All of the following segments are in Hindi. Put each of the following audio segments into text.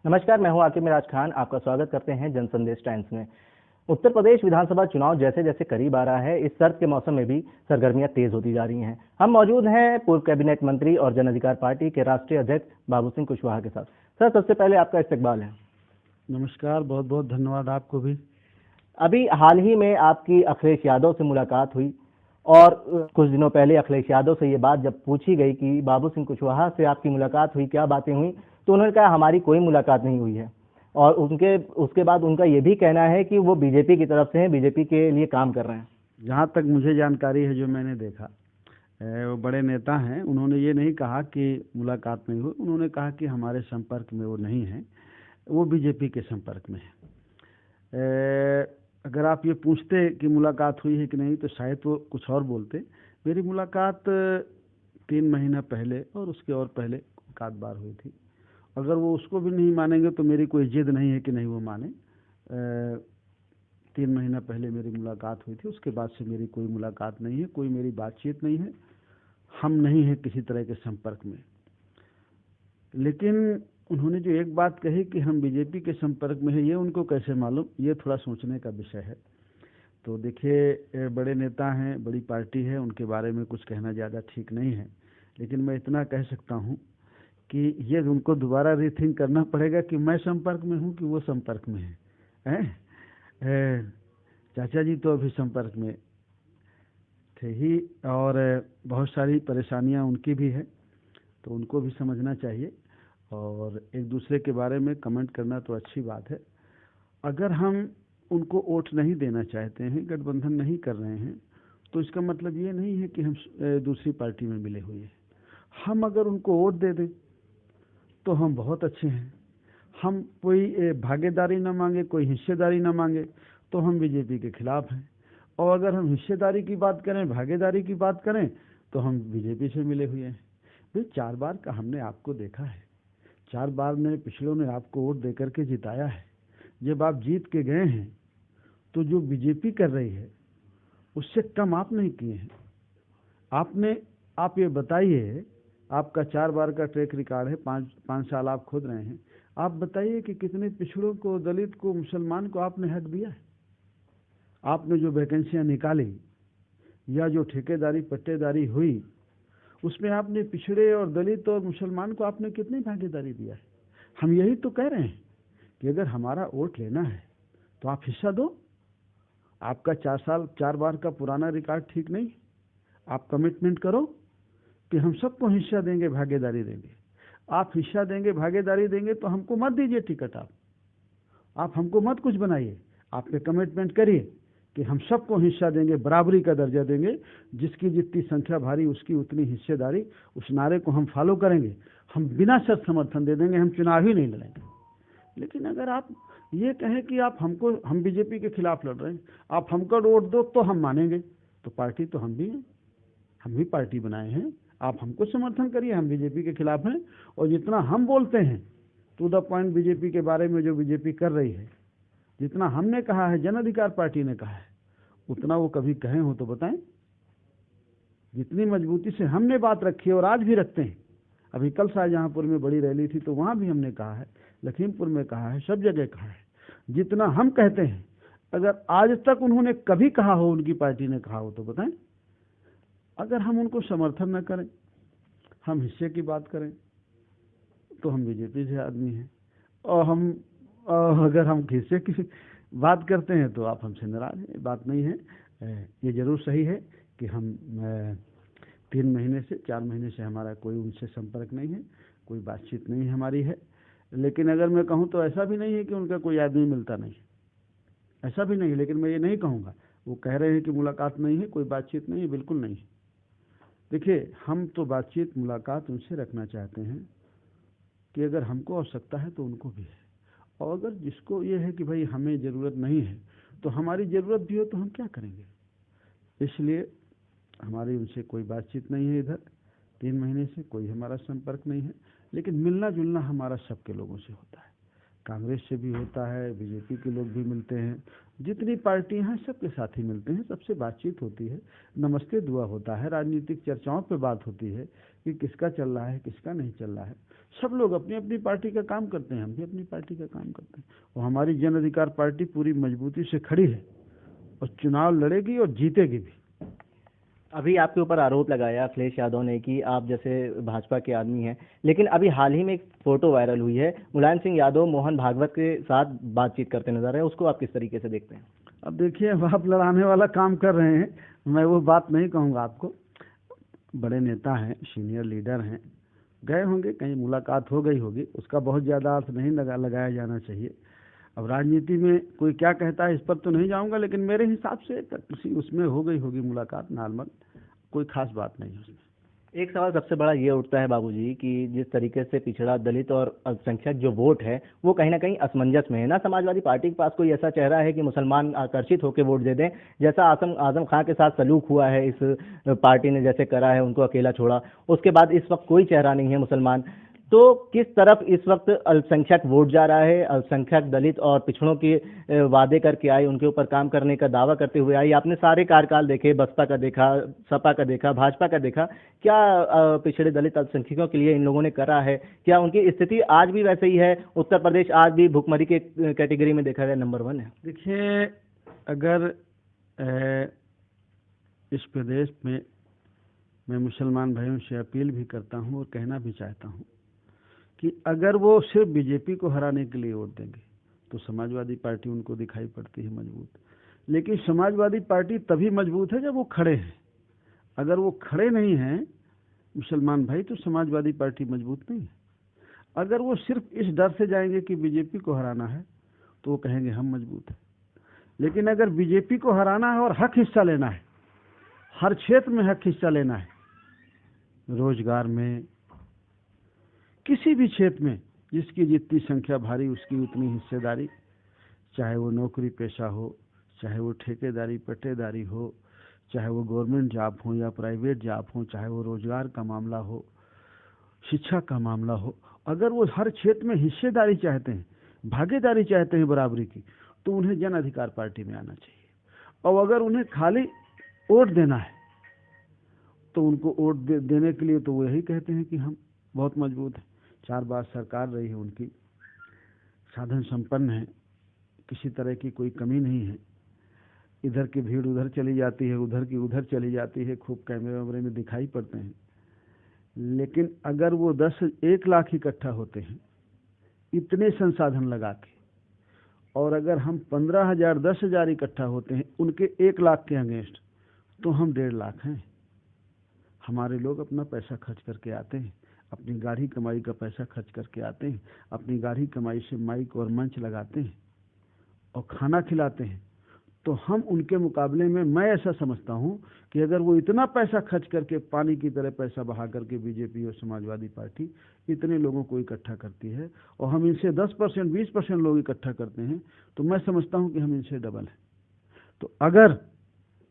नमस्कार, मैं हूं आकिब मिराज खान। आपका स्वागत करते हैं जन संदेश टाइम्स में। उत्तर प्रदेश विधानसभा चुनाव जैसे जैसे करीब आ रहा है, इस सर्द के मौसम में भी सरगर्मियां तेज होती जा रही हैं। हम मौजूद हैं पूर्व कैबिनेट मंत्री और जन अधिकार पार्टी के राष्ट्रीय अध्यक्ष बाबू सिंह कुशवाहा के साथ। सर, सबसे पहले आपका इस्तकबाल है। नमस्कार, बहुत बहुत धन्यवाद आपको भी। अभी हाल ही में आपकी अखिलेश यादव से मुलाकात हुई और कुछ दिनों पहले अखिलेश यादव से ये बात जब पूछी गई कि बाबू सिंह कुशवाहा से आपकी मुलाकात हुई, क्या बातें हुई, तो उन्होंने कहा हमारी कोई मुलाकात नहीं हुई है। और उसके बाद उनका ये भी कहना है कि वो बीजेपी की तरफ से हैं, बीजेपी के लिए काम कर रहे हैं। जहाँ तक मुझे जानकारी है, जो मैंने देखा, वो बड़े नेता हैं। उन्होंने ये नहीं कहा कि मुलाकात नहीं हुई, उन्होंने कहा कि हमारे संपर्क में वो नहीं है, वो बीजेपी के संपर्क में है। अगर आप ये पूछते कि मुलाकात हुई है कि नहीं, तो शायद वो कुछ और बोलते। मेरी मुलाकात 3 महीना पहले और उसके और पहले एक आध बार हुई थी। अगर वो उसको भी नहीं मानेंगे तो मेरी कोई जिद नहीं है कि नहीं वो माने। 3 महीना पहले मेरी मुलाकात हुई थी, उसके बाद से मेरी कोई मुलाकात नहीं है, कोई मेरी बातचीत नहीं है, हम नहीं हैं किसी तरह के संपर्क में। लेकिन उन्होंने जो एक बात कही कि हम बीजेपी के संपर्क में है, ये उनको कैसे मालूम, ये थोड़ा सोचने का विषय है। तो देखिए, बड़े नेता हैं, बड़ी पार्टी है, उनके बारे में कुछ कहना ज़्यादा ठीक नहीं है। लेकिन मैं इतना कह सकता हूँ कि ये उनको दोबारा रीथिंक करना पड़ेगा कि मैं संपर्क में हूँ कि वो संपर्क में है। चाचा जी तो अभी संपर्क में थे ही, और बहुत सारी परेशानियां उनकी भी है, तो उनको भी समझना चाहिए। और एक दूसरे के बारे में कमेंट करना तो अच्छी बात है। अगर हम उनको वोट नहीं देना चाहते हैं, गठबंधन नहीं कर रहे हैं, तो इसका मतलब ये नहीं है कि हम दूसरी पार्टी में मिले हुए हैं। हम अगर उनको वोट दे दें तो हम बहुत अच्छे हैं। हम कोई भागीदारी न मांगे, कोई हिस्सेदारी न मांगे, तो हम बीजेपी के खिलाफ हैं। और अगर हम हिस्सेदारी की बात करें, भागीदारी की बात करें, तो हम बीजेपी से मिले हुए हैं। भाई, 4 बार का हमने आपको देखा है, 4 बार ने पिछड़ों ने आपको वोट देकर के जिताया है। जब आप जीत के गए हैं तो जो बीजेपी कर रही है उससे कम आप नहीं किए हैं। आप ये बताइए, आपका 4 बार का ट्रैक रिकॉर्ड है, 5 साल आप खुद रहे हैं। आप बताइए कि कितने पिछड़ों को, दलित को, मुसलमान को आपने हक दिया है। आपने जो वैकेंसियां निकाली या जो ठेकेदारी पट्टेदारी हुई, उसमें आपने पिछड़े और दलित और मुसलमान को आपने कितनी भागीदारी दिया है। हम यही तो कह रहे हैं कि अगर हमारा वोट लेना है तो आप हिस्सा दो। आपका 4 बार का पुराना रिकॉर्ड ठीक नहीं। आप कमिटमेंट करो कि हम सबको हिस्सा देंगे, भागीदारी देंगे। आप हिस्सा देंगे, भागीदारी देंगे, तो हमको मत दीजिए टिकट। आप हमको मत कुछ बनाइए। आप पे कमिटमेंट करिए कि हम सबको हिस्सा देंगे, बराबरी का दर्जा देंगे, जिसकी जितनी संख्या भारी उसकी उतनी हिस्सेदारी। उस नारे को हम फॉलो करेंगे। हम बिना शर्त समर्थन दे देंगे, हम चुनाव ही नहीं लड़ेंगे। लेकिन अगर आप ये कहें कि हम बीजेपी के खिलाफ लड़ रहे हैं, आप हमको वोट दो तो हम मानेंगे, तो पार्टी तो हम भी हैं, हम भी पार्टी बनाए हैं। आप हमको समर्थन करिए, हम बीजेपी के खिलाफ हैं। और जितना हम बोलते हैं टू द पॉइंट बीजेपी के बारे में, जो बीजेपी कर रही है, जितना हमने कहा है, जन अधिकार पार्टी ने कहा है, उतना वो कभी कहे हो तो बताएं। जितनी मजबूती से हमने बात रखी है और आज भी रखते हैं। अभी कल शाहजहांपुर में बड़ी रैली थी, तो वहां भी हमने कहा है, लखीमपुर में कहा है, सब जगह कहा है। जितना हम कहते हैं, अगर आज तक उन्होंने कभी कहा हो, उनकी पार्टी ने कहा हो, तो बताएं। अगर हम उनको समर्थन न करें, हम हिस्से की बात करें, तो हम बीजेपी से आदमी हैं। और अगर हम हिस्से की बात करते हैं तो आप हमसे नाराज हैं। बात नहीं है। ये जरूर सही है कि हम 3 महीने से 4 महीने से हमारा कोई उनसे संपर्क नहीं है, कोई बातचीत नहीं हमारी है। लेकिन अगर मैं कहूँ तो ऐसा भी नहीं है कि उनका कोई आदमी मिलता नहीं, ऐसा भी नहीं है। लेकिन मैं ये नहीं कहूँगा, वो कह रहे हैं कि मुलाकात नहीं है, कोई बातचीत नहीं है, बिल्कुल नहीं है। देखिए, हम तो बातचीत, मुलाकात उनसे रखना चाहते हैं कि अगर हमको आवश्यकता है तो उनको भी है। और अगर जिसको ये है कि भाई हमें ज़रूरत नहीं है, तो हमारी ज़रूरत भी हो तो हम क्या करेंगे। इसलिए हमारी उनसे कोई बातचीत नहीं है। इधर 3 महीने से कोई हमारा संपर्क नहीं है। लेकिन मिलना जुलना हमारा सबके लोगों से होता है, कांग्रेस से भी होता है, बीजेपी के लोग भी मिलते हैं, जितनी पार्टियां हैं सबके साथ ही मिलते हैं, सबसे बातचीत होती है, नमस्ते दुआ होता है, राजनीतिक चर्चाओं पे बात होती है कि किसका चल रहा है किसका नहीं चल रहा है। सब लोग अपनी अपनी पार्टी का काम करते हैं, हम भी अपनी पार्टी का काम करते हैं, और हमारी जन अधिकार पार्टी पूरी मजबूती से खड़ी है और चुनाव लड़ेगी और जीतेगी भी। अभी आपके ऊपर आरोप लगाया अखिलेश यादव ने कि आप जैसे भाजपा के आदमी हैं, लेकिन अभी हाल ही में एक फोटो वायरल हुई है, मुलायम सिंह यादव मोहन भागवत के साथ बातचीत करते नजर आए, उसको आप किस तरीके से देखते हैं? अब देखिए, अब आप लड़ाने वाला काम कर रहे हैं, मैं वो बात नहीं कहूँगा आपको। बड़े नेता हैं, सीनियर लीडर हैं, गए होंगे, कहीं मुलाकात हो गई होगी, उसका बहुत ज़्यादा अर्थ नहीं लगाया जाना चाहिए। अब राजनीति में कोई क्या कहता है इस पर तो नहीं जाऊंगा, लेकिन मेरे हिसाब से किसी उसमें हो गई होगी मुलाकात, नॉर्मल, कोई खास बात नहीं है उसमें। एक सवाल सबसे बड़ा ये उठता है बाबूजी कि जिस तरीके से पिछड़ा, दलित और अल्पसंख्यक जो वोट है वो कहीं ना कहीं असमंजस में है ना। समाजवादी पार्टी के पास कोई ऐसा चेहरा है कि मुसलमान आकर्षित होकर वोट दे दें, जैसा आजम आजम खां के साथ सलूक हुआ है, इस पार्टी ने जैसे करा है, उनको अकेला छोड़ा, उसके बाद इस वक्त कोई चेहरा नहीं है मुसलमान। तो किस तरफ इस वक्त अल्पसंख्यक वोट जा रहा है? अल्पसंख्यक, दलित और पिछड़ों के वादे करके आई, उनके ऊपर काम करने का दावा करते हुए आई। आपने सारे कार्यकाल देखे, बसपा का देखा, सपा का देखा, भाजपा का देखा, क्या पिछड़े दलित अल्पसंख्यकों के लिए इन लोगों ने करा है? क्या उनकी स्थिति आज भी वैसे ही है? उत्तर प्रदेश आज भी भुखमरी के कैटेगरी में देखा जाए नंबर 1 है। देखिए, अगर इस प्रदेश में मैं मुसलमान भाइयों से अपील भी करता हूँ और कहना भी चाहता हूँ कि अगर वो सिर्फ बीजेपी को हराने के लिए वोट देंगे तो समाजवादी पार्टी उनको दिखाई पड़ती है मजबूत, लेकिन समाजवादी पार्टी तभी मजबूत है जब वो खड़े हैं। अगर वो खड़े नहीं हैं मुसलमान भाई तो समाजवादी पार्टी मजबूत नहीं है। अगर वो सिर्फ इस डर से जाएंगे कि बीजेपी को हराना है तो वो कहेंगे हम मजबूत हैं, लेकिन अगर बीजेपी को हराना है और हक हिस्सा लेना है, हर क्षेत्र में हक हिस्सा लेना है, रोजगार में, किसी भी क्षेत्र में जिसकी जितनी संख्या भारी उसकी उतनी हिस्सेदारी, चाहे वो नौकरी पेशा हो, चाहे वो ठेकेदारी पट्टेदारी हो, चाहे वो गवर्नमेंट जॉब हो या प्राइवेट जॉब हो, चाहे वो रोजगार का मामला हो, शिक्षा का मामला हो, अगर वो हर क्षेत्र में हिस्सेदारी चाहते हैं, भागीदारी चाहते हैं बराबरी की, तो उन्हें जन अधिकार पार्टी में आना चाहिए। और अगर उन्हें खाली वोट देना है तो उनको वोट देने के लिए तो वो यही कहते हैं कि हम बहुत मजबूत हैं, 4 बार सरकार रही है उनकी, साधन संपन्न है, किसी तरह की कोई कमी नहीं है, इधर की भीड़ उधर चली जाती है, उधर की उधर चली जाती है, खूब कैमरे वैमरे में दिखाई पड़ते हैं। लेकिन अगर वो 1 लाख इकट्ठा होते हैं इतने संसाधन लगा के, और अगर हम 15,000 10,000 इकट्ठा होते हैं उनके 1 लाख के अगेंस्ट, तो हम 1.5 लाख हैं। हमारे लोग अपना पैसा खर्च करके आते हैं, अपनी गाढ़ी कमाई का पैसा खर्च करके आते हैं, अपनी गाढ़ी कमाई से माइक और मंच लगाते हैं और खाना खिलाते हैं। तो हम उनके मुकाबले में, मैं ऐसा समझता हूं कि अगर वो इतना पैसा खर्च करके, पानी की तरह पैसा बहा करके बीजेपी और समाजवादी पार्टी इतने लोगों को इकट्ठा करती है और हम इनसे 10% 20% लोग इकट्ठा करते हैं, तो मैं समझता हूं कि हम इनसे डबल हैं। तो अगर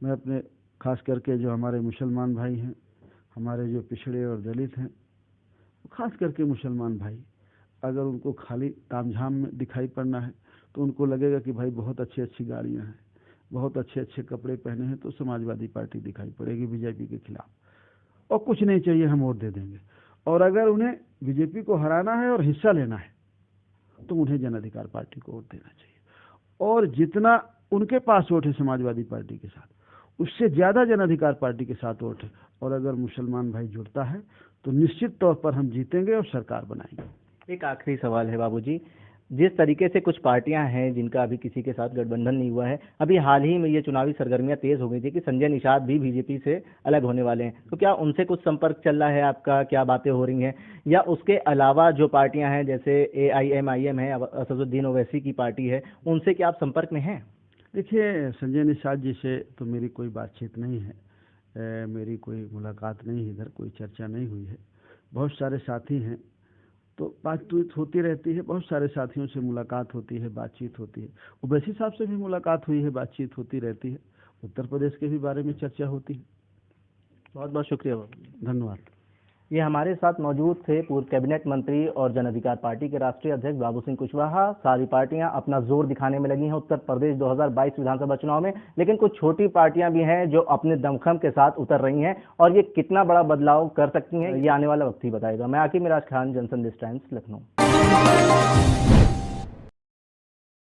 मैं अपने, खास करके जो हमारे मुसलमान भाई हैं, हमारे जो पिछड़े और दलित हैं, खास करके मुसलमान भाई, अगर उनको खाली तामझाम में दिखाई पड़ना है तो उनको लगेगा कि भाई बहुत अच्छी अच्छी गाड़ियां हैं, बहुत अच्छे अच्छे कपड़े पहने हैं, तो समाजवादी पार्टी दिखाई पड़ेगी बीजेपी के खिलाफ, और कुछ नहीं चाहिए, हम वोट दे देंगे। और अगर उन्हें बीजेपी को हराना है और हिस्सा लेना है तो उन्हें जन अधिकार पार्टी को वोट देना चाहिए, और जितना उनके पास वोट है समाजवादी पार्टी के साथ, उससे ज़्यादा जन अधिकार पार्टी के साथ वोट है। और अगर मुसलमान भाई जुड़ता है तो निश्चित तौर पर हम जीतेंगे और सरकार बनाएंगे। एक आखिरी सवाल है बाबूजी, जिस तरीके से कुछ पार्टियां हैं जिनका अभी किसी के साथ गठबंधन नहीं हुआ है, अभी हाल ही में ये चुनावी सरगर्मियां तेज हो गई थी कि संजय निषाद भी बीजेपी से अलग होने वाले हैं, तो क्या उनसे कुछ संपर्क चल रहा है आपका? क्या बातें हो रही हैं? या उसके अलावा जो पार्टियां हैं जैसे AIMIM है, असदुद्दीन ओवैसी की पार्टी है, उनसे क्या आप संपर्क में हैं? देखिए, संजय निषाद जी से तो मेरी कोई बातचीत नहीं है, मेरी कोई मुलाकात नहीं है, इधर कोई चर्चा नहीं हुई है। बहुत सारे साथी हैं तो बातचीत होती रहती है, बहुत सारे साथियों से मुलाकात होती है, बातचीत होती है। ओवैसी साहब से भी मुलाकात हुई है, बातचीत होती रहती है, उत्तर प्रदेश के भी बारे में चर्चा होती है। बहुत बहुत शुक्रिया बाबू। धन्यवाद। ये हमारे साथ मौजूद थे पूर्व कैबिनेट मंत्री और जन अधिकार पार्टी के राष्ट्रीय अध्यक्ष बाबू सिंह कुशवाहा। सारी पार्टियां अपना जोर दिखाने में लगी हैं उत्तर प्रदेश 2022 विधानसभा चुनाव में, लेकिन कुछ छोटी पार्टियां भी हैं जो अपने दमखम के साथ उतर रही हैं और ये कितना बड़ा बदलाव कर सकती हैं, ये आने वाला वक्त ही बताएगा। मैं आकिब मिराज खान, जनसंदेश टाइम्स, लखनऊ।